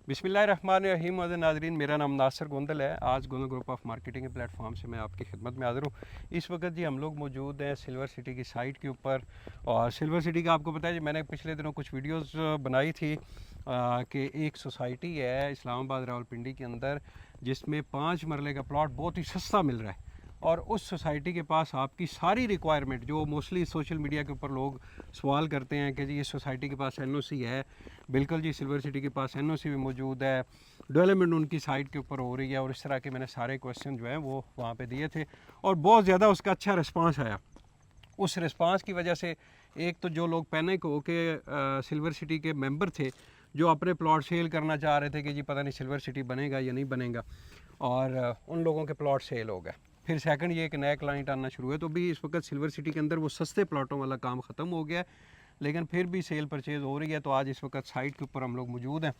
बिस्मिल्लाहिर्रहमानिर्रहीम नाज़रीन, मेरा नाम नासिर गोंदल है। आज गोंदल ग्रुप ऑफ मार्केटिंग के प्लेटफॉर्म से मैं आपकी खिदमत में हाज़िर हूँ। इस वक्त जी हम लोग मौजूद हैं सिल्वर सिटी की साइट के ऊपर। और सिल्वर सिटी का आपको पता है जी, मैंने पिछले दिनों कुछ वीडियोस बनाई थी कि एक सोसाइटी है इस्लामाबाद रावलपिंडी के अंदर, जिसमें 5 मरले का प्लॉट बहुत ही सस्ता मिल रहा है। और उस सोसाइटी के पास आपकी सारी रिक्वायरमेंट, जो मोस्टली सोशल मीडिया के ऊपर लोग सवाल करते हैं कि जी इस सोसाइटी के पास एनओसी है, बिल्कुल जी सिल्वर सिटी के पास एनओसी भी मौजूद है, डेवलपमेंट उनकी साइट के ऊपर हो रही है, और इस तरह के मैंने सारे क्वेश्चन जो हैं वो वहाँ पे दिए थे और बहुत ज़्यादा उसका अच्छा रिस्पांस आया। उस रिस्पांस की वजह से एक तो जो लोग पैनिक हो के सिल्वर सिटी के मेंबर थे, जो अपने प्लॉट सेल करना चाह रहे थे कि जी पता नहीं सिल्वर सिटी बनेगा या नहीं बनेगा, और उन लोगों के प्लॉट सेल हो गए। फिर सेकंड ये एक नया क्लाइंट आना शुरू है, तो भी इस वक्त सिल्वर सिटी के अंदर वो सस्ते प्लॉटों वाला काम ख़त्म हो गया है, लेकिन फिर भी सेल परचेज़ हो रही है। तो आज इस वक्त साइट के ऊपर हम लोग मौजूद हैं।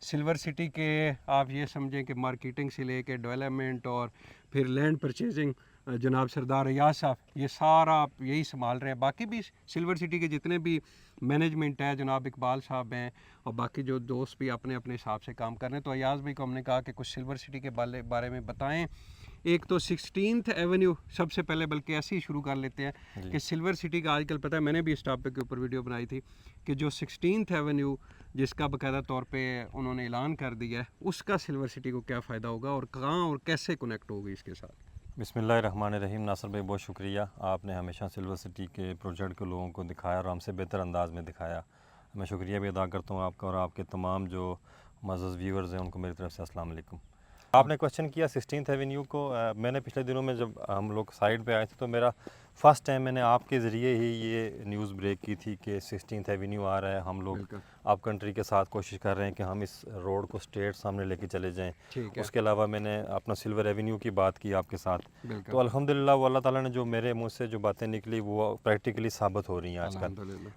सिल्वर सिटी के आप ये समझें कि मार्केटिंग से लेके डेवलपमेंट और फिर लैंड परचेजिंग जनाब सरदार रियाज साहब ये सारा आप यही संभाल रहे हैं। बाकी भी सिल्वर सिटी के जितने भी मैनेजमेंट है, जनाब इकबाल साहब हैं और बाकी जो दोस्त भी अपने अपने हिसाब से काम कर रहे हैं। तो अयाज भाई को हमने कहा कि कुछ सिल्वर सिटी के बारे में बताएं। एक तो 16th एवेन्यू सबसे पहले, बल्कि ऐसे ही शुरू कर लेते हैं कि सिल्वर सिटी का आजकल पता है, मैंने भी इस टॉपिक के ऊपर वीडियो बनाई थी कि जो 16th एवेन्यू जिसका बाकायदा तौर पे उन्होंने ऐलान कर दिया है, उसका सिल्वर सिटी को क्या फ़ायदा होगा और कहाँ और कैसे कनेक्ट होगी इसके साथ। बिस्मिल्लाहिर्रहमानिर्रहीम। नासिर भाई बहुत शुक्रिया, आपने हमेशा सिल्वर सिटी के प्रोजेक्ट को लोगों को दिखाया और हमसे बेहतर अंदाज में दिखाया। मैं शुक्रिया भी अदा करता हूँ आपका और आपके तमाम जो मज़्ज़ज़ व्यूअर्स हैं उनको मेरी तरफ से अस्सलाम वालेकुम। आपने क्वेश्चन किया 16th एवेन्यू को। मैंने पिछले दिनों में जब हम लोग साइड पे आए थे तो मेरा फ़र्स्ट टाइम मैंने आपके ज़रिए ही ये न्यूज़ ब्रेक की थी कि 16th एवेन्यू आ रहा है। हम लोग आप कंट्री के साथ कोशिश कर रहे हैं कि हम इस रोड को स्ट्रेट सामने लेके चले जाएं। उसके अलावा मैंने अपना सिल्वर एवेन्यू की बात की आपके साथ। तो अल्हम्दुलिल्लाह वो अल्लाह ताला ने जो मेरे मुँह से जो बातें निकली वो प्रैक्टिकली साबित हो रही हैं आजकल।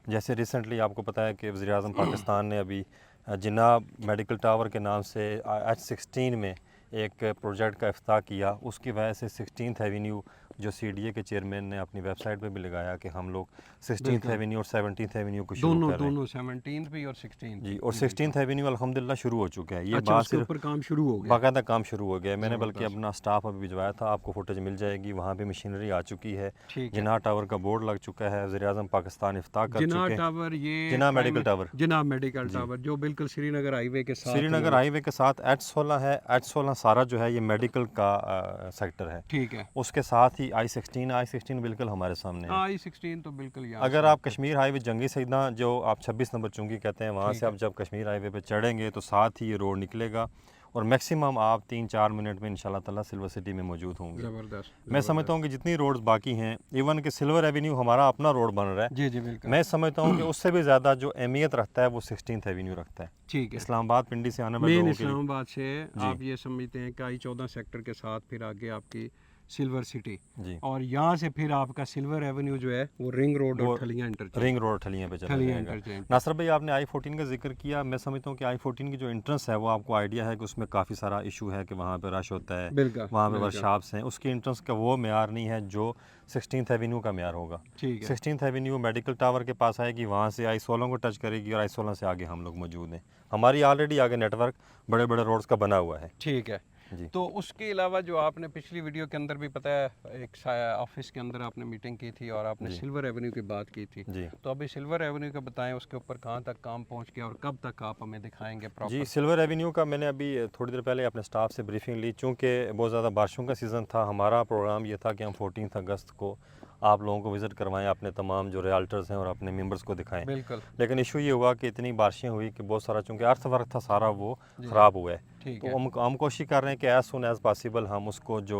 जैसे रिसेंटली आपको पता है कि वज़ीर आज़म पाकिस्तान ने अभी जिन्ना मेडिकल टावर के नाम से H16 में एक प्रोजेक्ट का इफ्ताह किया। उसकी वजह से 16th एवेन्यू जो CDA के चेयरमैन ने अपनी वेबसाइट पे भी लगाया कि हम लोग 16th एवेन्यू और 17th एवेन्यू को शुरू कर रहे हैं। दोनों 17th भी और 16th जी, और 16th एवेन्यू अल्हम्दुलिल्लाह शुरू हो चुका है। ये अच्छा, बात उसके ऊपर काम शुरू हो गया, बाकायदा काम शुरू हो गया है। मैंने बल्कि अपना स्टाफ अभी भिजवाया था, आपको फुटेज मिल जाएगी। वहाँ पे मशीनरी आ चुकी है, जिन्ना टावर का बोर्ड लग चुका है, वज़ीर आज़म पाकिस्तान इफ्ताह कर चुके हैं। टावर, ये जिन्ना मेडिकल टावर, जिन्ना मेडिकल टावर जो बिल्कुल श्रीनगर हाईवे के साथ, श्रीनगर हाईवे के साथ H16 है। H16 सारा जो है ये मेडिकल का सेक्टर है। ठीक है। उसके साथ ही I16 बिल्कुल हमारे सामने है। I16 तो बिल्कुल अगर आप कश्मीर हाईवे जंगी सईदा जो आप 26 नंबर चुंगी कहते हैं, वहाँ से आप जब कश्मीर हाईवे पे चढ़ेंगे तो साथ ही ये रोड निकलेगा और मैक्सिमम आप 3-4 मिनट में इंशाल्लाह ताला सिल्वर सिटी में मौजूद होंगे। ज़बरदस्त। मैं समझता हूँ कि जितनी रोड्स बाकी हैं, इवन कि सिल्वर एवेन्यू हमारा अपना रोड बन रहा है, जी जी बिल्कुल, मैं समझता हूँ कि उससे भी ज़्यादा जो अहमियत रखता है वो 16th एवेन्यू रखता है। ठीक है। इस्लामाबाद पिंडी से आने वाले लोगों के लिए, इस्लामाबाद से आप ये समझते हैं कि I14 सेक्टर के साथ फिर आगे आपकी सिल्वर सिटी, और यहाँ से फिर आपका सिल्वर एवेन्यू जो है वो रिंग रोड और ठलियाँ इंटरचेंज, रिंग रोड ठलियाँ पे चला जाएगा। नासिर भाई आपने I14 का जिक्र किया। मैं समझता हूँ कि I14 की जो एंट्रेंस है वो आपको आइडिया है कि उसमें काफ़ी सारा इशू है कि वहाँ पे रश होता है, वहाँ पे वर्कशॉप्स हैं। उसकी एंट्रेंस का वो मेयार नहीं है जो 16th एवेन्यू का मेयार होगा। 16th एवेन्यू मेडिकल टावर के पास आएगी, वहाँ से I16 को टच करेगी और I16 से आगे हम लोग मौजूद हैं। हमारी ऑलरेडी आगे नेटवर्क बड़े बड़े रोड्स का बना हुआ है। ठीक है जी। तो उसके अलावा जो आपने पिछली वीडियो के अंदर भी पता है, एक ऑफिस के अंदर आपने मीटिंग की थी और आपने सिल्वर एवेन्यू की बात की थी जी। तो अभी सिल्वर एवेन्यू का बताएं, उसके ऊपर कहाँ तक काम पहुँच गया और कब तक आप हमें दिखाएंगे प्रॉपर? जी, सिल्वर एवेन्यू का मैंने अभी थोड़ी देर पहले अपने स्टाफ से ब्रीफिंग ली। चूँकि बहुत ज़्यादा बारिशों का सीज़न था, हमारा प्रोग्राम ये था कि हम 14 अगस्त को आप लोगों को विज़िट करवाएं, अपने तमाम जो रियल्टर्स हैं और अपने मेंबर्स को दिखाएं। बिल्कुल। लेकिन इशू ये हुआ कि इतनी बारिशें हुई कि बहुत सारा, चूँकि अर्थ वर्क था सारा वो ख़राब हुआ है। तो हम कोशिश कर रहे हैं कि एज़ सुन एज़ पॉसिबल हम उसको जो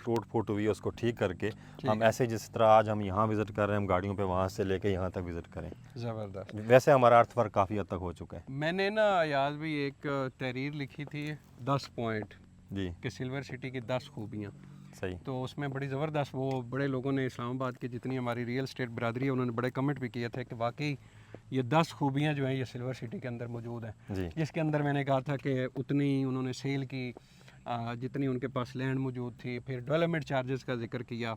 टूट फूट हुई है उसको ठीक करके हम ऐसे जिस तरह आज हम यहाँ विज़िट कर रहे हैं, हम गाड़ियों पे वहाँ से लेके यहाँ तक विज़िट करें। ज़बरदस्त। वैसे हमारा अर्थ वर्क काफ़ी हद तक हो चुका है। मैंने ना याद भी एक तहरीर लिखी थी 10 पॉइंट जी कि सिल्वर सिटी की 10 खूबियाँ। सही। तो उसमें बड़ी ज़बरदस्त, वो बड़े लोगों ने इस्लामाबाद की जितनी हमारी रियल स्टेट बरादरी है उन्होंने बड़े कमेंट भी किए थे कि वाकई ये 10 खूबियाँ जो हैं ये सिल्वर सिटी के अंदर मौजूद हैं। जिसके अंदर मैंने कहा था कि उतनी उन्होंने सेल की जितनी उनके पास लैंड मौजूद थी, फिर डेवलपमेंट चार्जेस का जिक्र किया,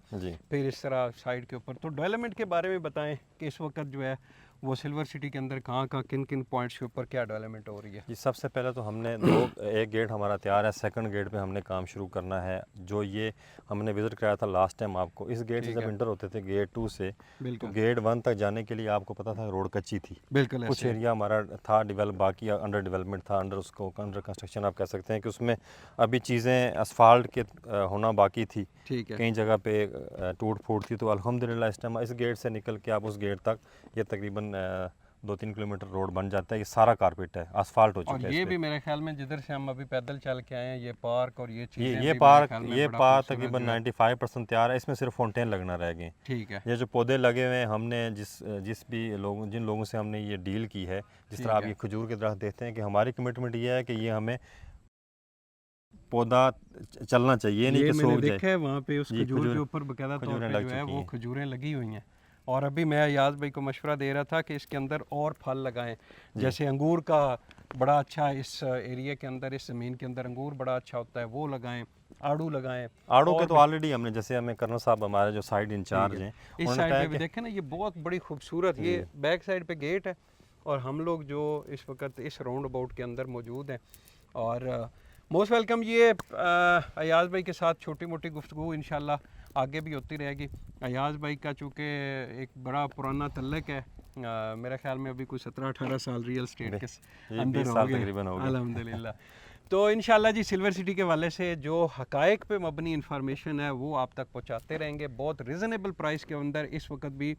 फिर इस तरह साइड के ऊपर। तो डेवलपमेंट के बारे में बताएं कि इस वक्त जो है वो सिल्वर सिटी के अंदर कहाँ कहाँ किन किन पॉइंट्स के ऊपर क्या डेवलपमेंट हो रही है। जी, सबसे पहले तो हमने एक गेट हमारा तैयार है, सेकंड गेट पे हमने काम शुरू करना है। जो ये हमने विज़िट कराया था लास्ट टाइम आपको, इस गेट से ठीक जब है। इंटर होते थे गेट 2 से, तो बिल्कुल गेट 1 तक जाने के लिए आपको पता था रोड कच्ची थी, बिल्कुल कुछ ऐसे एरिया हमारा था डेवलप, बाकी अंडर डेवलपमेंट था, अंडर उसको अंडर कंस्ट्रक्शन आप कह सकते हैं कि उसमें अभी चीज़ें असफाल्ट के होना बाकी थी, ठीक है। कई जगह पे टूट फूट थी। तो अल्हम्दुलिल्लाह इस टाइम इस गेट से निकल के आप उस गेट तक ये तकरीबन 2-3 किलोमीटर रोड बन जाता है। ये सारा कारपेट है, असफाल्ट हो और चुका है इस ये पे। भी मेरे ख्याल में जिधर से हम अभी पैदल चल के आए हैं, ये पार्क और ये चीज़ें ये भी मेरे ख्याल में बड़ा पार्क खूबसूरत तकरीबन जो है। 95% तैयार है, इसमें सिर्फ फाउंटेन लगना रह गए। ठीक है। ये जो पौधे लगे हुए हैं, हमने जिन लोगों से हमने ये डील की है, जिस ठीक तरह आप है। ये खजूर के दरख्त देखते हैं, कि हमारी कमिटमेंट ये है कि ये हमें पौधा चलना चाहिए, नहीं ये कि मैंने सूख जाए। देखा है वहाँ पे उस जी, खजूर के ऊपर बकायदा तौर खजूरें पे लग जो है चुकी वो हैं। खजूरें लगी हुई हैं। और अभी मैं अयाज भाई को मशवरा दे रहा था कि इसके अंदर और फल लगाएं, जैसे अंगूर का बड़ा अच्छा इस एरिया के अंदर, इस ज़मीन के अंदर अंगूर बड़ा अच्छा होता है, वो लगाएं, आड़ू लगाएं। आड़ू के और तो भी ऑलरेडी हमने, जैसे हमें कर्नल साहब हमारे जो साइड ठीक इंचार्ज है। हैं, इस उन्होंने साइड कहा पे भी कि देखें ना, ये बहुत बड़ी खूबसूरत, ये जी, बैक साइड पे गेट है और हम लोग जो इस वक्त इस राउंड अबाउट के अंदर मौजूद हैं। और मोस्ट वेलकम। ये अयाज भाई के साथ छोटी मोटी गुफ्तगू इंशाल्लाह आगे भी होती रहेगी। अयाज भाई का चूँकि एक बड़ा पुराना तल्लक है, मेरे ख्याल में अभी कोई 17-18 साल रियल स्टेट के ये अंदर 20 हो साल गए तकरीबन हो गए। अल्हम्दुलिल्लाह। तो इंशाल्लाह जी सिल्वर सिटी के हवाले से जो हकायक पे मबनी इंफॉर्मेशन है वो आप तक पहुंचाते रहेंगे। बहुत रिजनेबल प्राइस के अंदर इस वक्त भी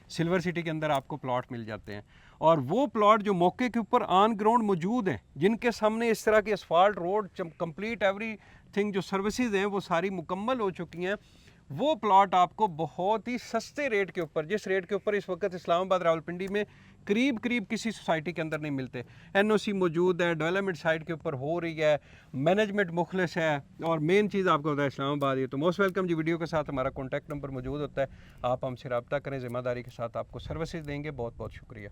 सिल्वर सिटी के अंदर आपको प्लॉट मिल जाते हैं, और वो प्लॉट जो मौके के ऊपर ऑन ग्राउंड मौजूद हैं, जिनके सामने इस तरह की asphalt road complete every thing जो सर्विसेज हैं वो सारी मुकम्मल हो चुकी हैं, वो प्लॉट आपको बहुत ही सस्ते रेट के ऊपर, जिस रेट के ऊपर इस वक्त इस्लामाबाद रावलपिंडी में करीब करीब किसी सोसाइटी के अंदर नहीं मिलते। एनओसी मौजूद है, डेवलपमेंट साइट के ऊपर हो रही है, मैनेजमेंट मुखलिस है, और मेन चीज़ आपको होता है इस्लामाबाद। ये तो मोस्ट वेलकम जी। वीडियो के साथ हमारा कॉन्टैक्ट नंबर मौजूद होता है, आप हमसे रब्ता करें, ज़िम्मेदारी के साथ आपको सर्विसेज देंगे। बहुत बहुत शुक्रिया।